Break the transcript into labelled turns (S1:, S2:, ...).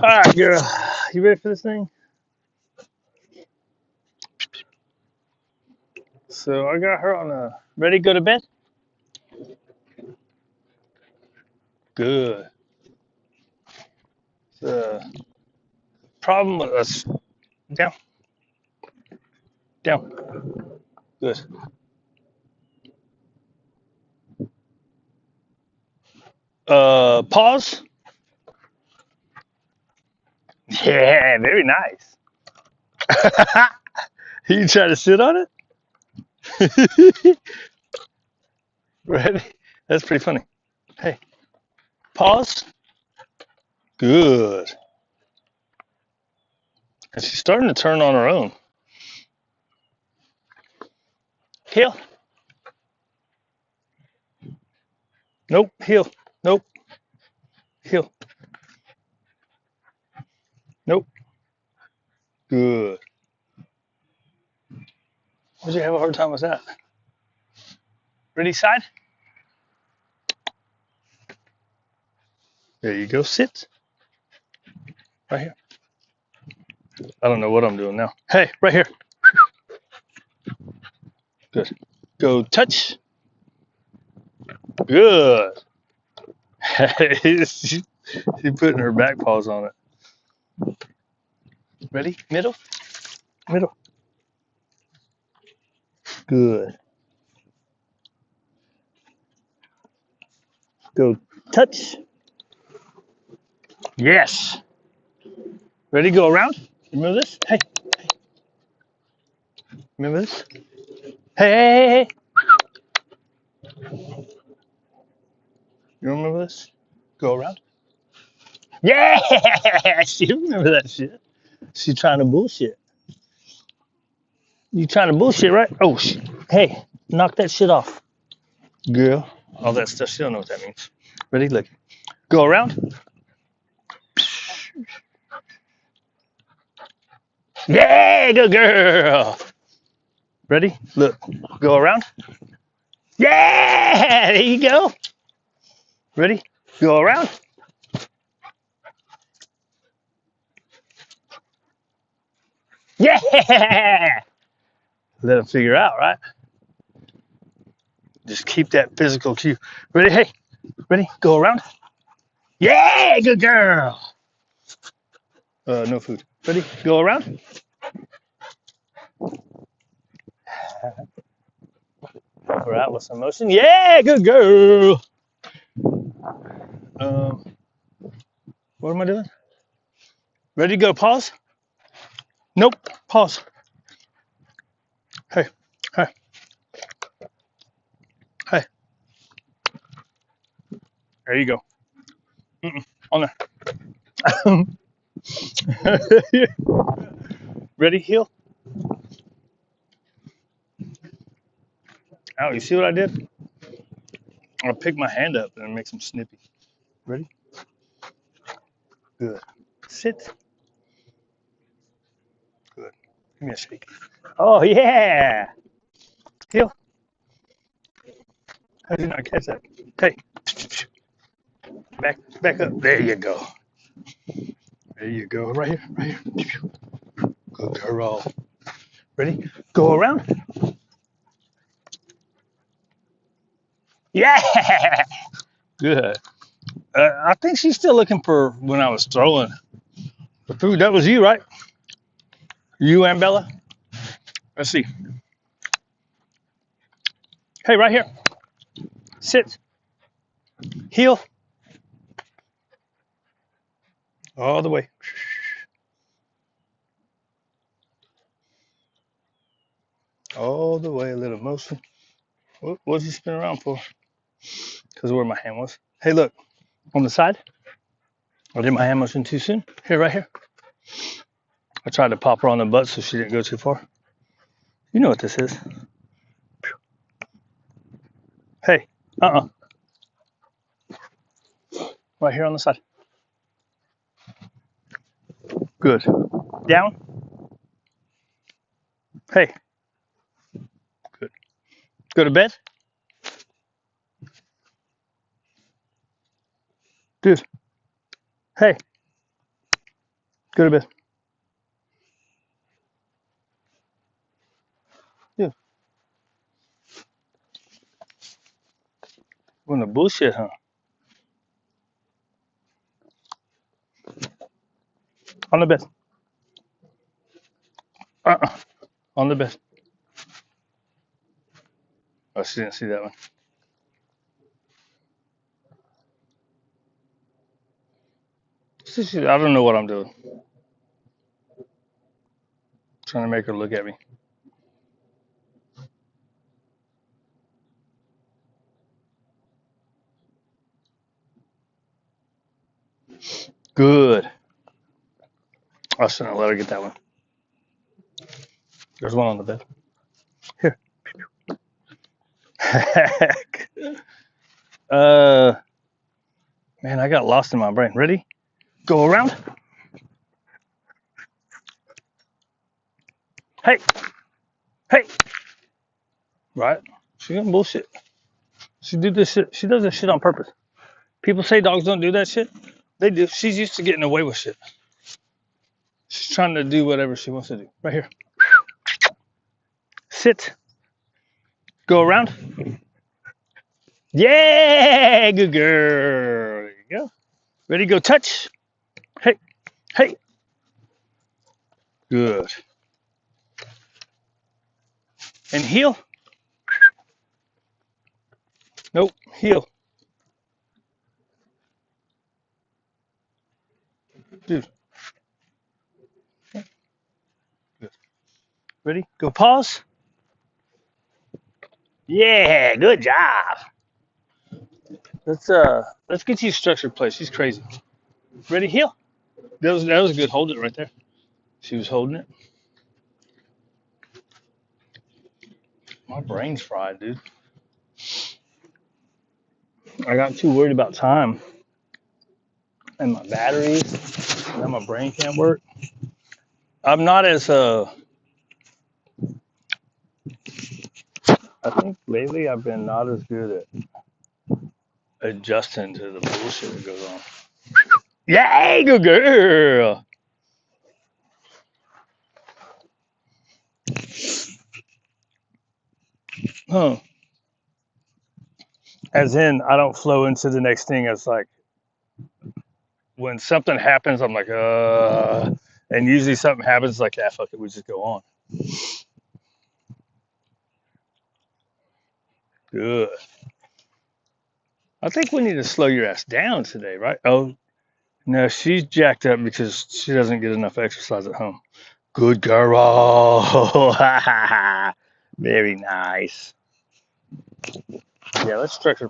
S1: right, girl. You ready for this thing? So I got her on a ready to go to bed? Good. The problem with us down, down. Good. Pause. Yeah, very nice. You try to sit on it? Ready? That's pretty funny. Hey, pause. Good. And she's starting to turn on her own. Heel. Nope. Heel. Nope. Heel. Nope. Good. Why'd you have a hard time with that? Ready, side? There you go. Sit. Right here. I don't know what I'm doing now. Hey, right here. Good. Go touch. Good. She's putting her back paws on it. Ready? Middle. Middle. Good. Go touch. Yes. Ready? Go around. Remember this? Hey. Hey. Remember this? Hey, hey, hey, hey. You remember this? Go around. Yeah. She remember that shit. She trying to bullshit. You trying to bullshit, right? Oh, hey, knock that shit off, girl. All that stuff. She don't know what that means. Ready? Look. Go around. Yeah, good girl. Ready? Look. Go around. Yeah, there you go. Ready? Go around. Yeah. Let them figure out, right? Just keep that physical cue. Ready? Hey, ready? Go around. Yeah, good girl. No food. Ready? Go around. We're out with some motion. Yeah, good girl. Um, what am I doing? Ready to go? Pause. Nope. Pause. Hey, hey, hey. There you go. On there. Ready? Heel. Oh, you see what I did? I pick my hand up and make some snippy. Ready? Good. Sit. Good. Give me a shake. Oh yeah. Heel. How did you not catch that? Hey. Back up. There you go. There you go. Right here. Right here. Good girl. Ready? Go around. Yeah. Good. I think she's still looking for when I was throwing the food. That was you, right? You and Bella? Let's see. Hey, right here. Sit. Heel. All the way. All the way. A little motion. What did you spin around for? Because of where my hand was. Hey, look. On the side. I did my hand motion too soon. Here, right here. I tried to pop her on the butt so she didn't go too far. You know what this is. Hey. Uh-uh. Right here on the side. Good. Down. Hey. Good. Go to bed. Dude. Hey. Go to bed. Yeah. When the bullshit, huh? On the bed. Uh-uh. On the bed. Oh, she didn't see that one. I don't know what I'm doing. Trying to make her look at me. Good. I shouldn't have let her get that one. There's one on the bed. Here. Heck. Uh, Man, I got lost in my brain. Ready? Go around. Hey, hey. Right? She gonna bullshit. She do this shit. She does this shit on purpose. People say dogs don't do that shit. They do. She's used to getting away with shit. She's trying to do whatever she wants to do. Right here. Sit. Go around. Yeah, good girl. There you go. Ready? Go touch. Hey, hey. Good. And heel. Nope. Heel. Dude. Good. Ready? Go pause. Yeah, good job. Let's get you structured play. She's crazy. Ready? Heel. That was good. Hold it right there. She was holding it. My brain's fried, dude. I got too worried about time and my batteries. And now my brain can't work. I'm not as I think lately I've been not as good at adjusting to the bullshit that goes on. Yay, good girl. Huh. As in, I don't flow into the next thing. It's like when something happens, I'm like, and usually something happens, like, yeah, fuck it, we just go on. Good. I think we need to slow your ass down today, right? Oh, no, she's jacked up because she doesn't get enough exercise at home. Good girl. Very nice. Yeah, let's structure.